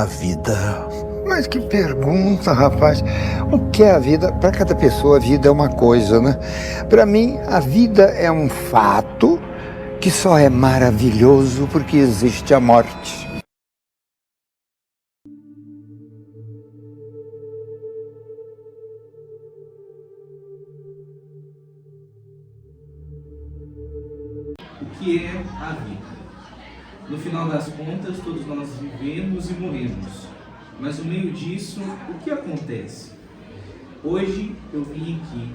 A vida. Mas que pergunta, rapaz. O que é a vida? Para cada pessoa, a vida é uma coisa, né? Para mim, a vida é um fato que só é maravilhoso porque existe a morte. O que é a vida? No final das contas, todos nós vivemos e morremos. Mas no meio disso, o que acontece? Hoje eu vim aqui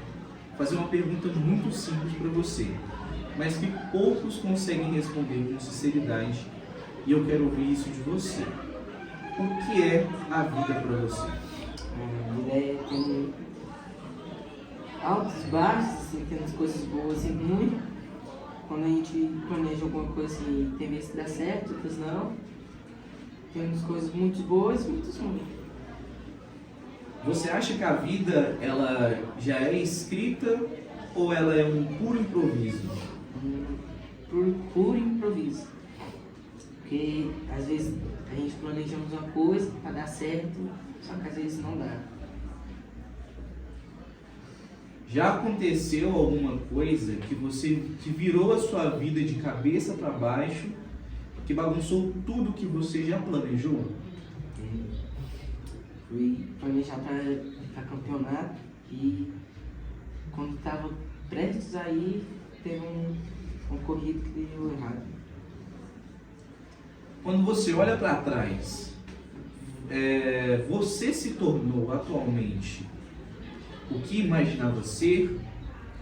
fazer uma pergunta muito simples para você, mas que poucos conseguem responder com sinceridade, e eu quero ouvir isso de você. O que é a vida para você? A vida tem altos e baixos, assim, tem umas coisas boas e ruins. Quando a gente planeja alguma coisa assim, tem vezes que dá certo, outras não. Temos coisas muito boas e muito ruins. Você acha que a vida ela já é escrita ou ela é um puro improviso? Por puro improviso. Porque às vezes a gente planejamos uma coisa para dar certo, só que às vezes não dá. Já aconteceu alguma coisa que virou a sua vida de cabeça para baixo, que bagunçou tudo que você já planejou? Fui planejar para campeonato e quando estava prestes a ir, teve um corrido que deu errado. Quando você olha para trás, você se tornou atualmente o que imaginava ser,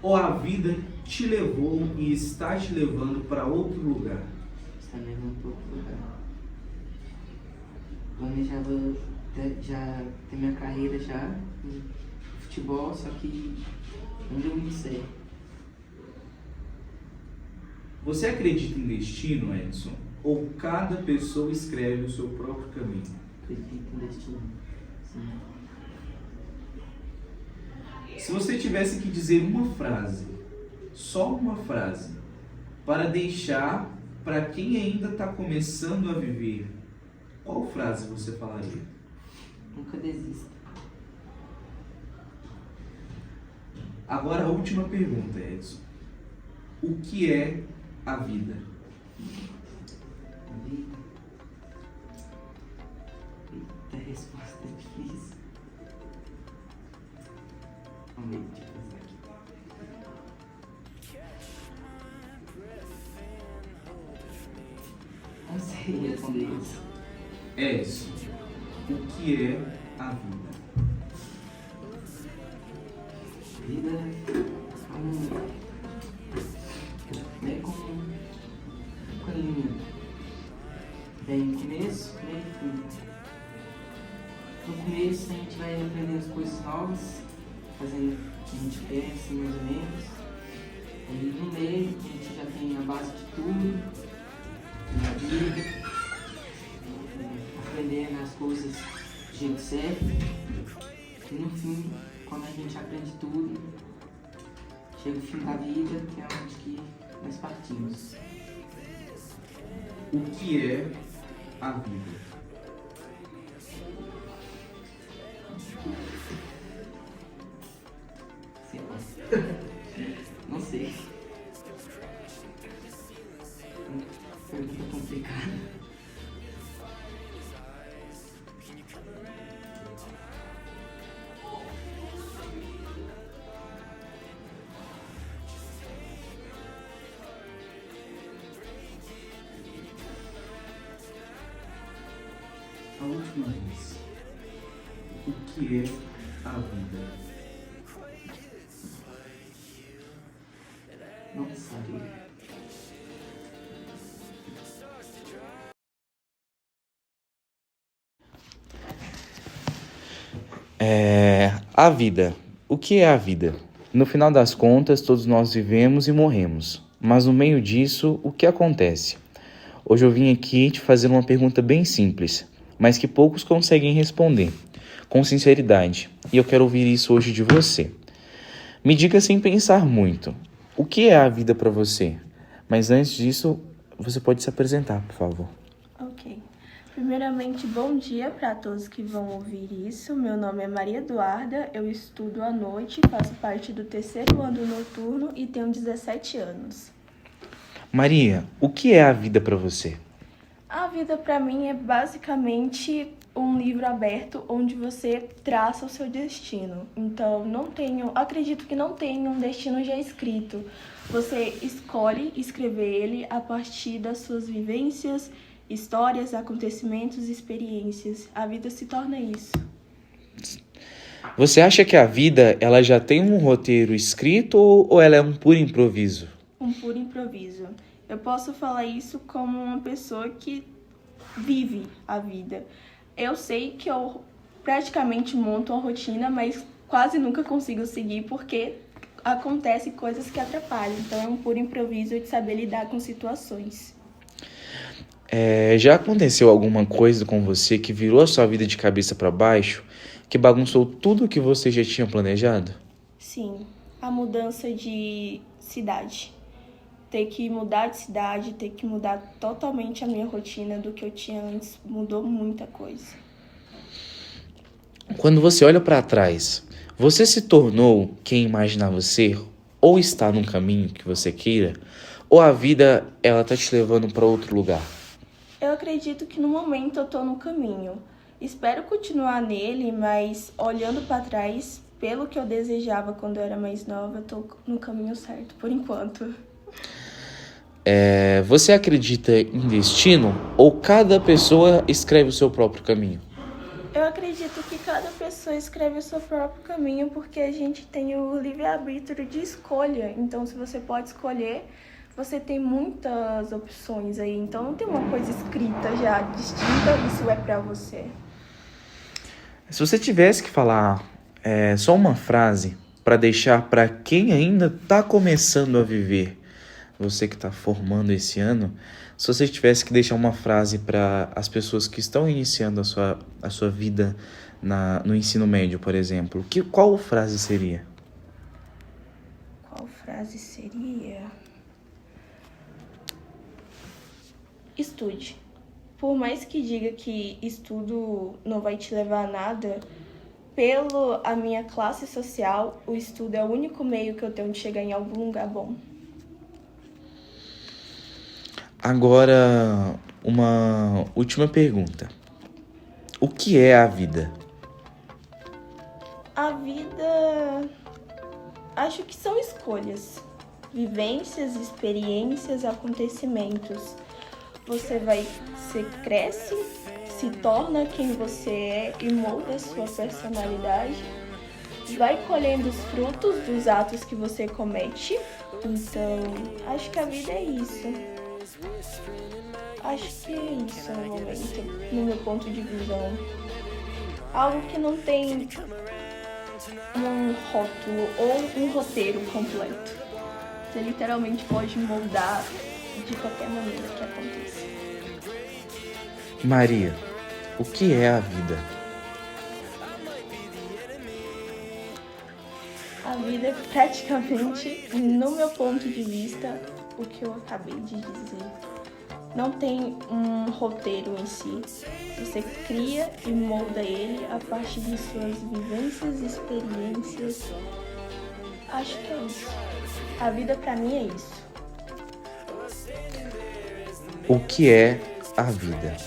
ou a vida te levou e está te levando para outro lugar? Está levando para outro lugar. Planejava já ter minha carreira já em futebol, só que não deu muito certo. Você acredita em destino, Edson? Ou cada pessoa escreve o seu próprio caminho? Acredito em destino. Sim. Se você tivesse que dizer uma frase, só uma frase, para deixar para quem ainda está começando a viver, qual frase você falaria? Nunca desista. Agora a última pergunta, Edson. O que é a vida? A vida. Eita, a resposta é difícil. Vamos ver, deixa eu pensar aqui. Não sei responder isso. Edson, o que é a vida? Vida é como um caminho. Tem começo, meio e fim. No começo a gente vai aprendendo as coisas novas, fazendo o que a gente quer, assim, mais ou menos. Aí no meio a gente já tem a base de tudo, na vida, aprendendo as coisas do jeito certo. E no fim, quando a gente aprende tudo, chega o fim da vida, que é onde que nós partimos. O que é a vida? Sei lá. Não sei. Pergunta complicada. A última vez. O que é a vida? Não sabia. A vida. O que é a vida? No final das contas, todos nós vivemos e morremos. Mas no meio disso, o que acontece? Hoje eu vim aqui te fazer uma pergunta bem simples, mas que poucos conseguem responder, com sinceridade. E eu quero ouvir isso hoje de você. Me diga sem pensar muito, o que é a vida para você? Mas antes disso, você pode se apresentar, por favor. Ok. Primeiramente, bom dia para todos que vão ouvir isso. Meu nome é Maria Eduarda, eu estudo à noite, faço parte do 3º ano noturno e tenho 17 anos. Maria, o que é a vida para você? A vida para mim é basicamente um livro aberto onde você traça o seu destino. Então, acredito que não tenho um destino já escrito. Você escolhe escrever ele a partir das suas vivências, histórias, acontecimentos, experiências. A vida se torna isso. Você acha que a vida ela já tem um roteiro escrito ou ela é um puro improviso? Um puro improviso. Eu posso falar isso como uma pessoa que vive a vida. Eu sei que eu praticamente monto uma rotina, mas quase nunca consigo seguir porque acontecem coisas que atrapalham. Então é um puro improviso de saber lidar com situações. Já aconteceu alguma coisa com você que virou a sua vida de cabeça para baixo, que bagunçou tudo o que você já tinha planejado? Sim, a mudança de cidade. Ter que mudar de cidade, ter que mudar totalmente a minha rotina do que eu tinha antes, mudou muita coisa. Quando você olha para trás, você se tornou quem imaginava ser ou está num caminho que você queira, ou a vida ela tá te levando para outro lugar? Eu acredito que no momento eu tô no caminho. Espero continuar nele, mas olhando para trás, pelo que eu desejava quando eu era mais nova, eu tô no caminho certo, por enquanto. Você acredita em destino ou cada pessoa escreve o seu próprio caminho? Eu acredito que cada pessoa escreve o seu próprio caminho porque a gente tem o livre-arbítrio de escolha. Então, se você pode escolher, você tem muitas opções aí. Então, não tem uma coisa escrita já distinta, isso é pra você. Se você tivesse que falar só uma frase para deixar para quem ainda está começando a viver, você que está formando esse ano, se você tivesse que deixar uma frase para as pessoas que estão iniciando a sua vida no ensino médio, por exemplo, qual frase seria? Qual frase seria? Estude. Por mais que diga que estudo não vai te levar a nada, a minha classe social, o estudo é o único meio que eu tenho de chegar em algum lugar bom. Agora, uma última pergunta. O que é a vida? A vida, acho que são escolhas, vivências, experiências, acontecimentos. Você cresce, se torna quem você é e molda a sua personalidade. Vai colhendo os frutos dos atos que você comete. Então, acho que a vida é isso. Acho que é isso no momento, no meu ponto de visão. Algo que não tem um rótulo ou um roteiro completo. Você literalmente pode moldar de qualquer maneira que aconteça. Maria, o que é a vida? A vida é praticamente, no meu ponto de vista, o que eu acabei de dizer. Não tem um roteiro em si. Você cria e molda ele a partir de suas vivências e experiências. Acho que é isso. A vida pra mim é isso. O que é a vida?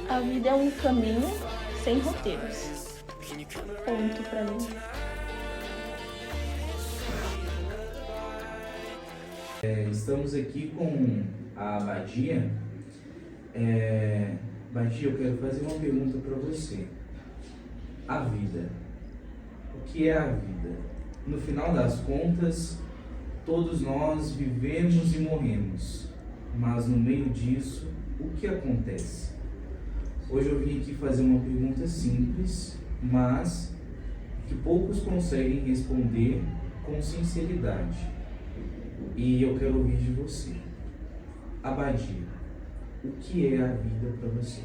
A vida é um caminho sem roteiros. Ponto pra mim. Estamos aqui com a Badia. Badia, eu quero fazer uma pergunta para você. A vida. O que é a vida? No final das contas, todos nós vivemos e morremos. Mas no meio disso, o que acontece? Hoje eu vim aqui fazer uma pergunta simples, mas que poucos conseguem responder com sinceridade. E eu quero ouvir de você. Abadia, o que é a vida para você?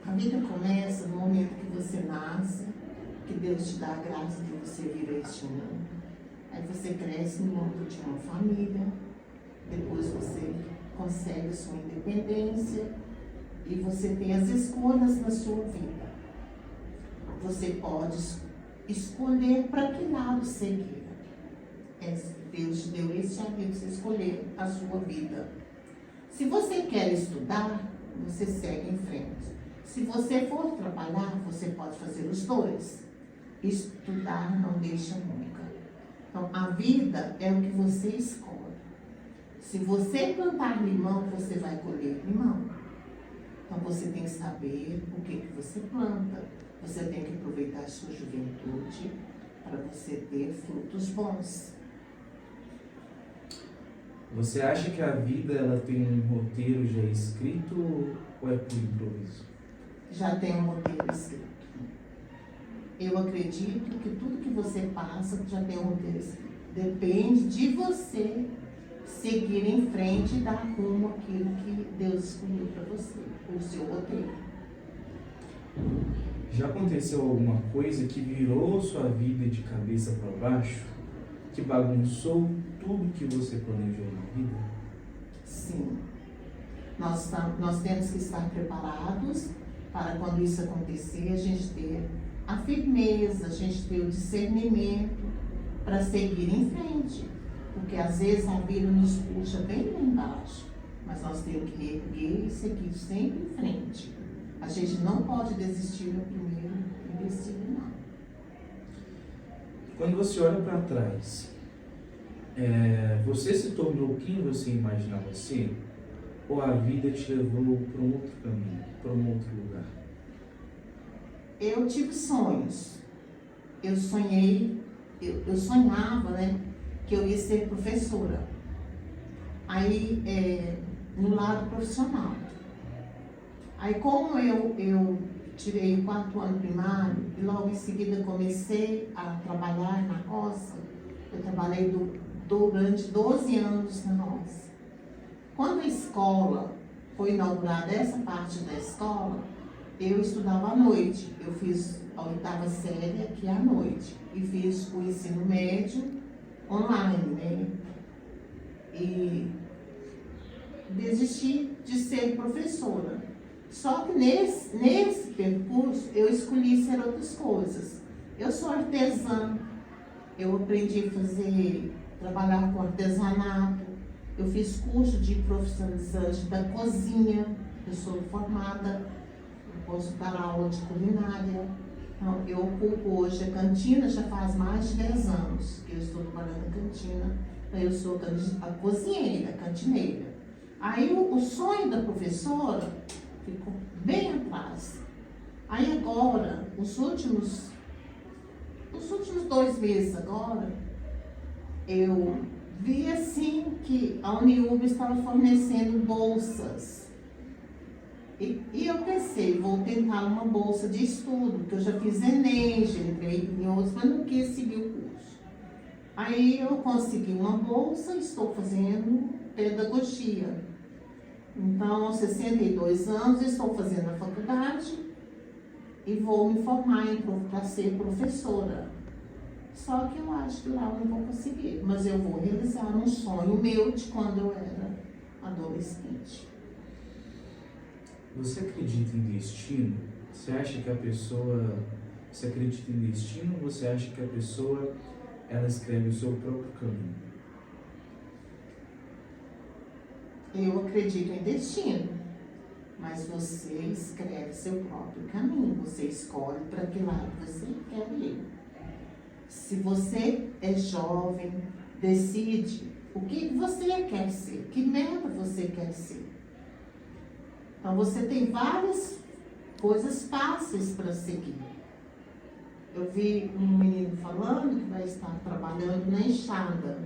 A vida começa no momento que você nasce, que Deus te dá a graça de você vir a este mundo. Aí você cresce no âmbito de uma família, depois você consegue sua independência e você tem as escolhas na sua vida. Você pode escolher para que lado seguir. Deus te deu esse amigo para você escolher a sua vida. Se você quer estudar, você segue em frente. Se você for trabalhar, você pode fazer os dois. Estudar não deixa nunca. Então, a vida é o que você escolhe. Se você plantar limão, você vai colher limão. Então, você tem que saber o que você planta. Você tem que aproveitar a sua juventude para você ter frutos bons. Você acha que a vida ela tem um roteiro já escrito ou é por improviso? Já tem um roteiro escrito. Eu acredito que tudo que você passa já tem um roteiro escrito. Depende de você seguir em frente e dar rumo àquilo que Deus escolheu para você, o seu roteiro. Já aconteceu alguma coisa que virou sua vida de cabeça para baixo? Que bagunçou tudo que você planejou na vida? Sim. Nós temos que estar preparados para quando isso acontecer, a gente ter a firmeza, a gente ter o discernimento para seguir em frente. Porque às vezes a vida nos puxa bem lá embaixo, mas nós temos que erguer e seguir sempre em frente. A gente não pode desistir no primeiro investido, não. Quando você olha para trás, você se tornou quem você imaginava ser? Ou a vida te levou para um outro caminho, para um outro lugar? Eu tive sonhos. Eu sonhava, né, que eu ia ser professora. Aí, no lado profissional. Aí, como eu tirei o 4º ano primário e logo em seguida comecei a trabalhar na roça, eu trabalhei durante 12 anos na roça. Quando a escola foi inaugurada, essa parte da escola, eu estudava à noite. Eu fiz a 8ª série aqui à noite e fiz o ensino médio online, né? E desisti de ser professora. Só que nesse percurso eu escolhi ser outras coisas. Eu sou artesã, eu aprendi a trabalhar com artesanato, eu fiz curso de profissionalizante da cozinha, eu sou formada, eu posso dar aula de culinária. Então, eu ocupo hoje a cantina, já faz mais de 10 anos que eu estou trabalhando na cantina. Então, eu sou a cozinheira, cantineira. Aí o sonho da professora ficou bem atrás. Aí agora, os últimos 2 meses agora, eu vi assim que a Uniub estava fornecendo bolsas. E eu pensei, vou tentar uma bolsa de estudo, porque eu já fiz Enem, já entrei em outros, mas não quis seguir o curso. Aí eu consegui uma bolsa e estou fazendo pedagogia. Então, aos 62 anos, estou fazendo a faculdade e vou me formar para ser professora. Só que eu acho que lá eu não vou conseguir, mas eu vou realizar um sonho meu de quando eu era adolescente. Você acredita em destino? Você acha que a pessoa... Você acredita em destino ou você acha que a pessoa ela escreve o seu próprio caminho? Eu acredito em destino, mas você escreve seu próprio caminho, você escolhe para que lado você quer ir. Se você é jovem, decide o que você quer ser, que meta você quer ser. Então você tem várias coisas fáceis para seguir. Eu vi um menino falando que vai estar trabalhando na enxada.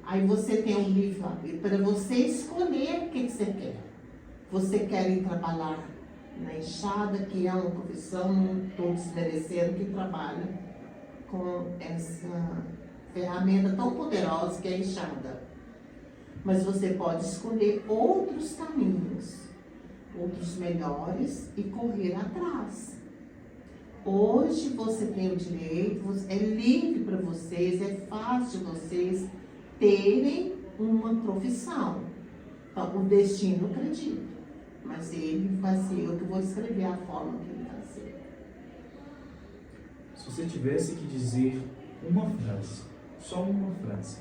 Aí você tem um livro para você escolher o que você quer. Você quer ir trabalhar na enxada, que é uma profissão, não estou desmerecendo, que trabalha com essa ferramenta tão poderosa que é a enxada. Mas você pode escolher outros caminhos, outros melhores e correr atrás. Hoje você tem o direito, é livre para vocês, é fácil vocês terem uma profissão. O destino, eu acredito. Mas ele vai ser eu que vou escrever a forma que ele vai ser. Se você tivesse que dizer uma frase, só uma frase,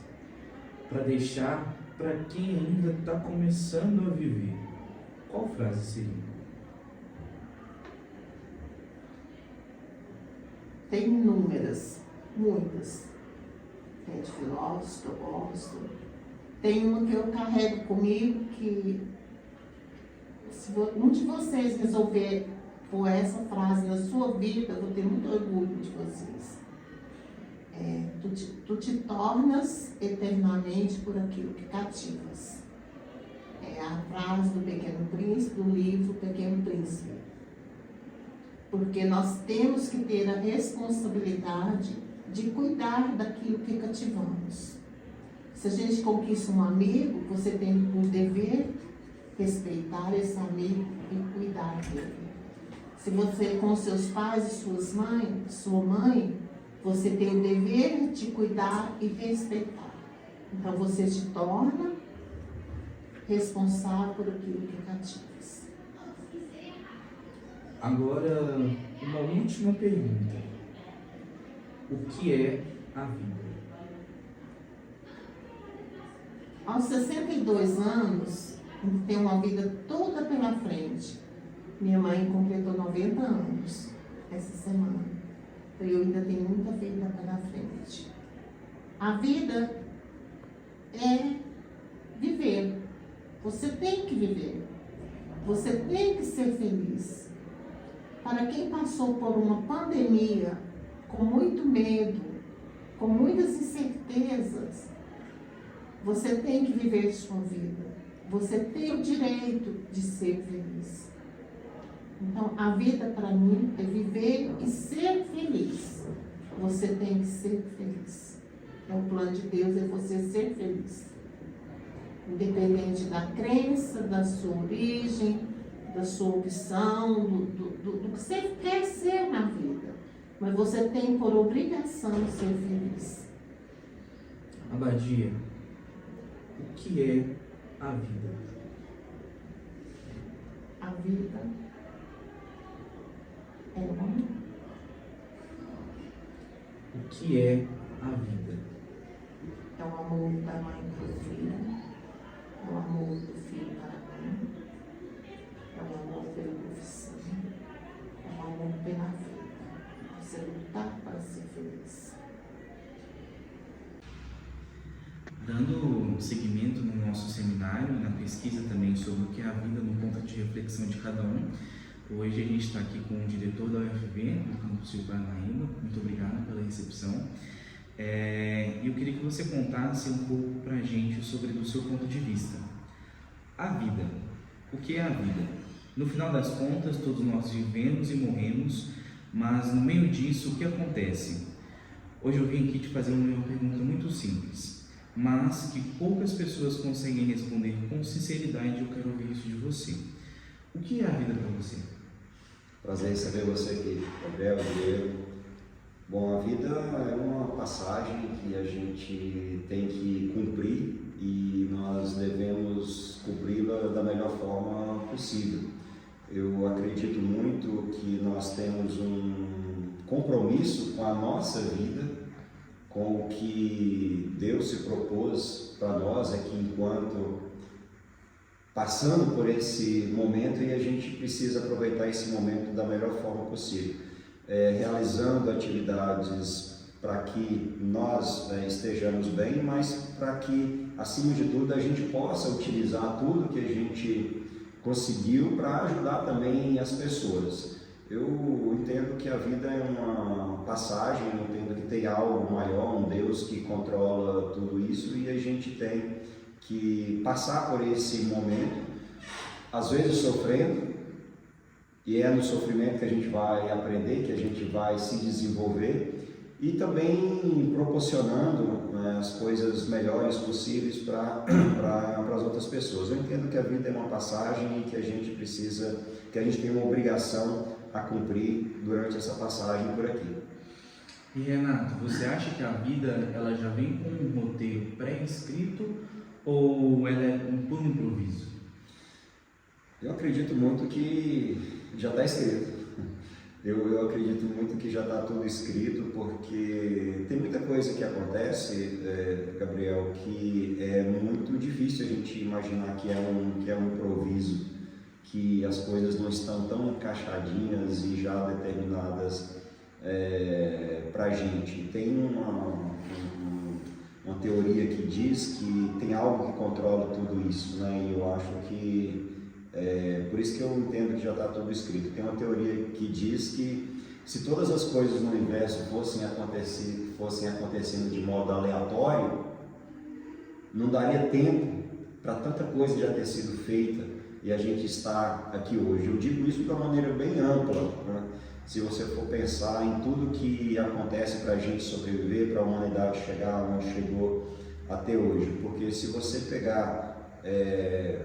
para deixar para quem ainda está começando a viver, qual frase seria? Tem inúmeras, muitas. Tem de filósofos que eu gosto. Tem uma que eu carrego comigo que, se um de vocês resolver pôr essa frase na sua vida, eu vou ter muito orgulho de vocês. Tu te tornas eternamente por aquilo que cativas. É a frase do Pequeno Príncipe, do livro Pequeno Príncipe. Porque nós temos que ter a responsabilidade de cuidar daquilo que cativamos. Se a gente conquista um amigo, você tem por dever respeitar esse amigo e cuidar dele. Se você, com seus pais e sua mãe, você tem o dever de cuidar e respeitar. Então você se torna responsável por aquilo que cativas. Agora, uma última pergunta. O que é a vida? Aos 62 anos, tem uma vida toda pela frente. Minha mãe completou 90 anos essa semana. Então eu ainda tenho muita vida pela frente. A vida é viver. Você tem que viver. Você tem que ser feliz. Para quem passou por uma pandemia, com muito medo, com muitas incertezas, você tem que viver sua vida. Você tem o direito de ser feliz. Então, a vida para mim é viver e ser feliz. Você tem que ser feliz. O plano de Deus é você ser feliz. Independente da crença, da sua origem, da sua opção, do que você quer ser na vida. Mas você tem por obrigação ser feliz. Abadia, o que é a vida? A vida é o amor. O que é a vida? É o amor da mãe para o filho. É o amor do filho para a mãe. É o amor pela profissão. É o amor pela vida. Você lutar para ser feliz. Dando seguimento no nosso seminário, na pesquisa também sobre o que é a vida no ponto de reflexão de cada um, hoje a gente está aqui com o diretor da UFV, do campus Rio Paranaíba. Muito obrigado pela recepção. Eu queria que você contasse um pouco para a gente sobre do seu ponto de vista. A vida. O que é a vida? No final das contas, todos nós vivemos e morremos, mas no meio disso, o que acontece? Hoje eu vim aqui te fazer uma pergunta muito simples, mas que poucas pessoas conseguem responder com sinceridade. Eu quero ouvir isso de você. O que é a vida para você? Prazer em receber você aqui, Gabriel, Diego. Bom, a vida é uma passagem que a gente tem que cumprir e nós devemos cumpri-la da melhor forma possível. Eu acredito muito que nós temos um compromisso com a nossa vida, com o que Deus se propôs para nós aqui enquanto passando por esse momento, e a gente precisa aproveitar esse momento da melhor forma possível, realizando atividades para que nós estejamos bem, mas para que, acima de tudo, a gente possa utilizar tudo que a gente conseguiu para ajudar também as pessoas. Eu entendo que a vida é uma passagem, eu entendo que tem algo maior, um Deus que controla tudo isso, e a gente tem que passar por esse momento, às vezes sofrendo, e é no sofrimento que a gente vai aprender, que a gente vai se desenvolver, e também proporcionando as coisas melhores possíveis para as outras pessoas. Eu entendo que a vida é uma passagem e que a gente precisa, que a gente tem uma obrigação a cumprir durante essa passagem por aqui. E Renato, você acha que a vida ela já vem com um roteiro pré-escrito ou ela é um puro improviso? Eu acredito muito que já está escrito. Eu acredito muito que já está tudo escrito, porque tem muita coisa que acontece, Gabriel, que é muito difícil a gente imaginar que é um improviso, que as coisas não estão tão encaixadinhas e já determinadas para a gente. Tem uma teoria que diz que tem algo que controla tudo isso, né? E eu acho que por isso que eu entendo que já está tudo escrito. Tem uma teoria que diz que se todas as coisas no universo fossem acontecendo de modo aleatório, não daria tempo para tanta coisa já ter sido feita e a gente estar aqui hoje. Eu digo isso de uma maneira bem ampla, né? Se você for pensar em tudo que acontece para a gente sobreviver, para a humanidade chegar onde chegou até hoje, porque se você pegar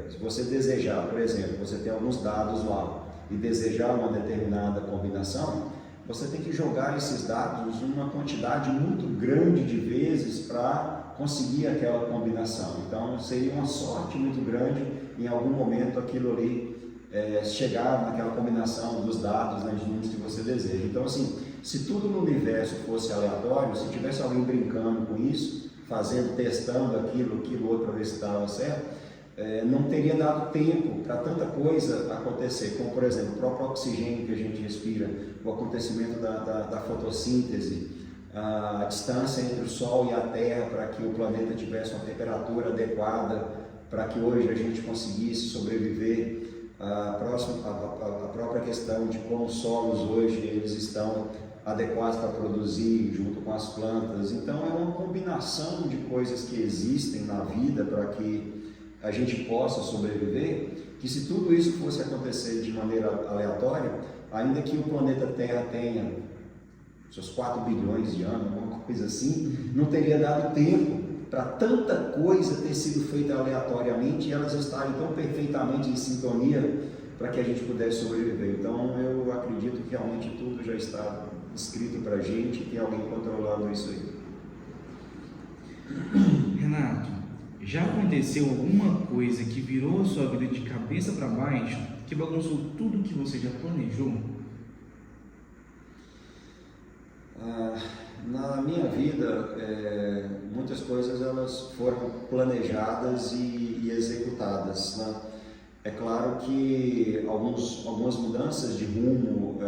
se você desejar, por exemplo, você tem alguns dados lá e desejar uma determinada combinação, você tem que jogar esses dados uma quantidade muito grande de vezes para conseguir aquela combinação. Então seria uma sorte muito grande em algum momento aquilo ali chegar naquela combinação dos dados, né, de números que você deseja. Então assim, se tudo no universo fosse aleatório, se tivesse alguém brincando com isso, testando aquilo outro para ver se estava certo, não teria dado tempo para tanta coisa acontecer, como por exemplo o próprio oxigênio que a gente respira, o acontecimento da fotossíntese, a distância entre o Sol e a Terra para que o planeta tivesse uma temperatura adequada para que hoje a gente conseguisse sobreviver, a própria questão de como os solos hoje eles estão adequados para produzir junto com as plantas. Então é uma combinação de coisas que existem na vida para que a gente possa sobreviver, que se tudo isso fosse acontecer de maneira aleatória, ainda que o planeta Terra tenha seus 4 bilhões de anos, alguma coisa assim, não teria dado tempo para tanta coisa ter sido feita aleatoriamente e elas estarem tão perfeitamente em sintonia para que a gente pudesse sobreviver. Então eu acredito que realmente tudo já está escrito para a gente e tem alguém controlando isso aí. Renato, já aconteceu alguma coisa que virou a sua vida de cabeça para baixo, que bagunçou tudo que você já planejou? Na minha vida, muitas coisas elas foram planejadas e executadas, né? É claro que algumas mudanças de rumo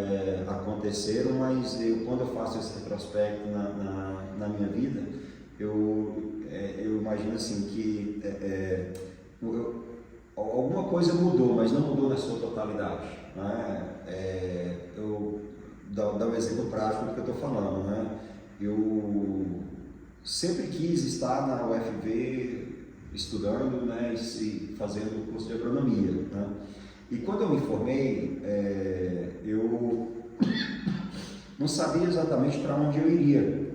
aconteceram, mas quando eu faço esse retrospecto na minha vida, eu imagino assim que alguma coisa mudou, mas não mudou na sua totalidade, né? Eu dar um exemplo prático do que eu estou falando, né? Eu sempre quis estar na UFV estudando, né, e fazendo o curso de agronomia, né? E quando eu me formei, eu não sabia exatamente para onde eu iria,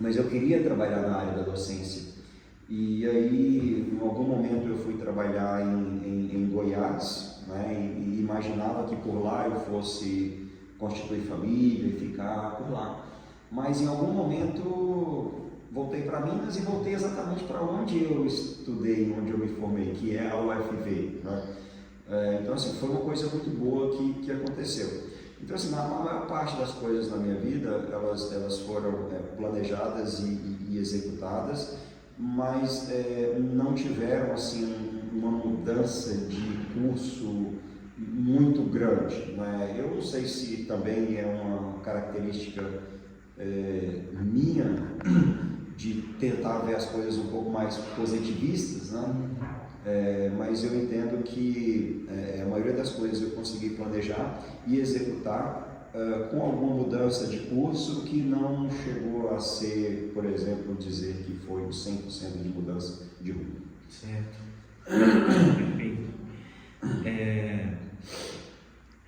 mas eu queria trabalhar na área da docência. E aí, em algum momento eu fui trabalhar em Goiás, né, e imaginava que por lá eu fosse constituir família e ficar por lá. Mas em algum momento voltei para Minas e voltei exatamente para onde eu estudei, onde eu me formei, que é a UFV, né? Então assim, foi uma coisa muito boa que aconteceu. Então assim, a maior parte das coisas na minha vida, elas foram planejadas e executadas, mas não tiveram assim uma mudança de curso muito grande, né? Eu não sei se também é uma característica minha de tentar ver as coisas um pouco mais positivistas, né? Mas eu entendo que a maioria das coisas eu consegui planejar e executar com alguma mudança de curso que não chegou a ser, por exemplo, dizer que foi 100% de mudança de rumo. Certo. Perfeito.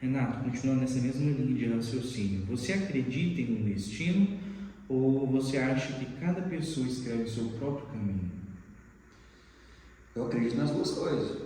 Renato, continuando nessa mesma linha de raciocínio, você acredita em um destino ou você acha que cada pessoa escreve o seu próprio caminho? Eu acredito nas duas coisas.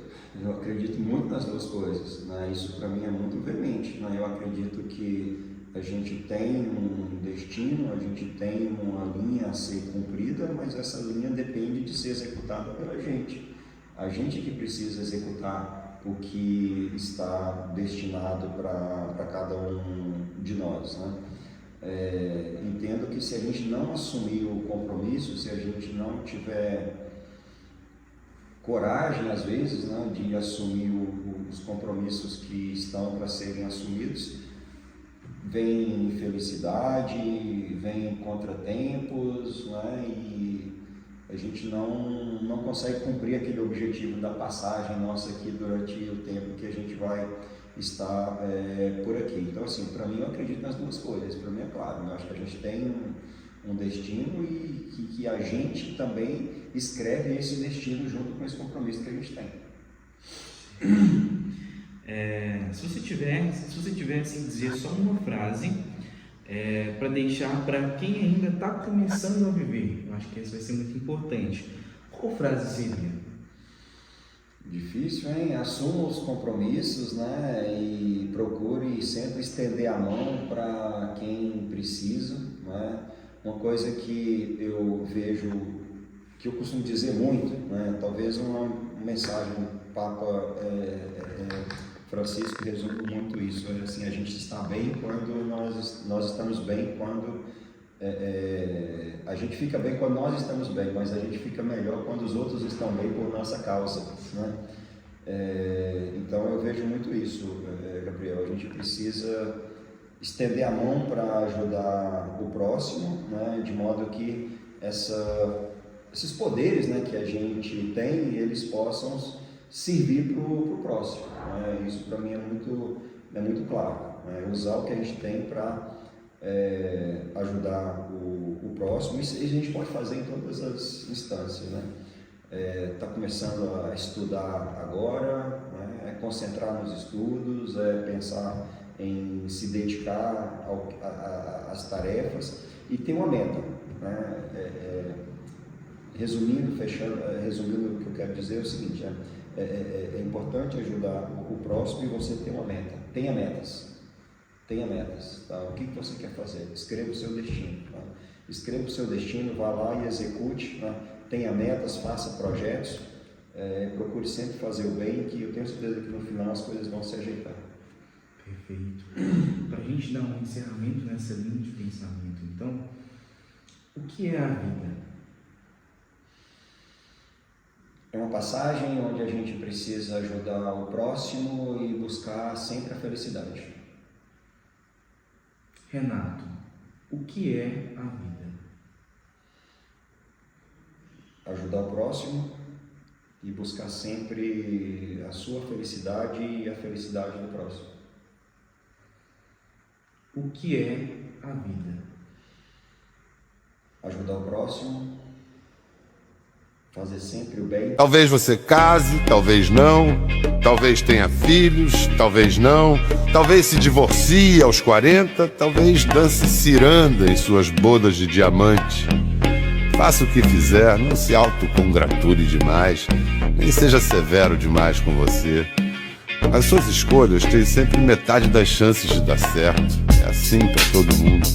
Eu acredito muito nas duas coisas, né? Isso para mim é muito veemente, né? Eu acredito que a gente tem um destino, a gente tem uma linha a ser cumprida, mas essa linha depende de ser executada pela gente. A gente que precisa executar o que está destinado para cada um de nós, né? Entendo que se a gente não assumir o compromisso, se a gente não tiver coragem, às vezes, né, de assumir os compromissos que estão para serem assumidos, vem infelicidade, vem contratempos, né, e a gente não consegue cumprir aquele objetivo da passagem nossa aqui durante o tempo que a gente vai estar por aqui. Então, assim, para mim, eu acredito nas duas coisas. Para mim é claro, eu acho que a gente tem um destino e que a gente também escreve esse destino junto com esse compromisso que a gente tem. Se você tivesse que dizer só uma frase para deixar para quem ainda está começando a viver, eu acho que isso vai ser muito importante. Qual frase seria? Difícil, hein? Assuma os compromissos, né? E procure sempre estender a mão para quem precisa, né? Uma coisa que eu vejo, que eu costumo dizer muito, né? Talvez uma mensagem do Papa Francisco resume muito isso. Assim, a gente está bem quando nós estamos bem, quando a gente fica bem quando nós estamos bem, mas a gente fica melhor quando os outros estão bem por nossa causa, né? Então eu vejo muito isso, Gabriel. A gente precisa estender a mão para ajudar o próximo, né? De modo que esses poderes, né, que a gente tem, eles possam servir para o próximo, né? Isso para mim é muito claro, né? Usar o que a gente tem para ajudar o próximo. Isso a gente pode fazer em todas as instâncias, né? Tá começando a estudar agora, né? Concentrar nos estudos, pensar em se dedicar às tarefas e ter uma meta, né? Resumindo o que eu quero dizer é o seguinte: é importante ajudar o próximo e você ter uma meta. Tenha metas, tá? O que você quer fazer? Escreva o seu destino, tá? Escreva o seu destino, vá lá e execute, tá? Tenha metas, faça projetos, procure sempre fazer o bem, que eu tenho certeza que no final as coisas vão se ajeitar. Perfeito. Para a gente dar um encerramento nessa linha de pensamento, então, o que é a vida? É uma passagem onde a gente precisa ajudar o próximo e buscar sempre a felicidade. Renato, o que é a vida? Ajudar o próximo e buscar sempre a sua felicidade e a felicidade do próximo. O que é a vida? Ajudar o próximo, fazer sempre o bem. Talvez você case, talvez não. Talvez tenha filhos, talvez não. Talvez se divorcie aos 40. Talvez dance ciranda em suas bodas de diamante. Faça o que fizer, não se autocongratule demais, nem seja severo demais com você. As suas escolhas têm sempre metade das chances de dar certo. É assim para todo mundo.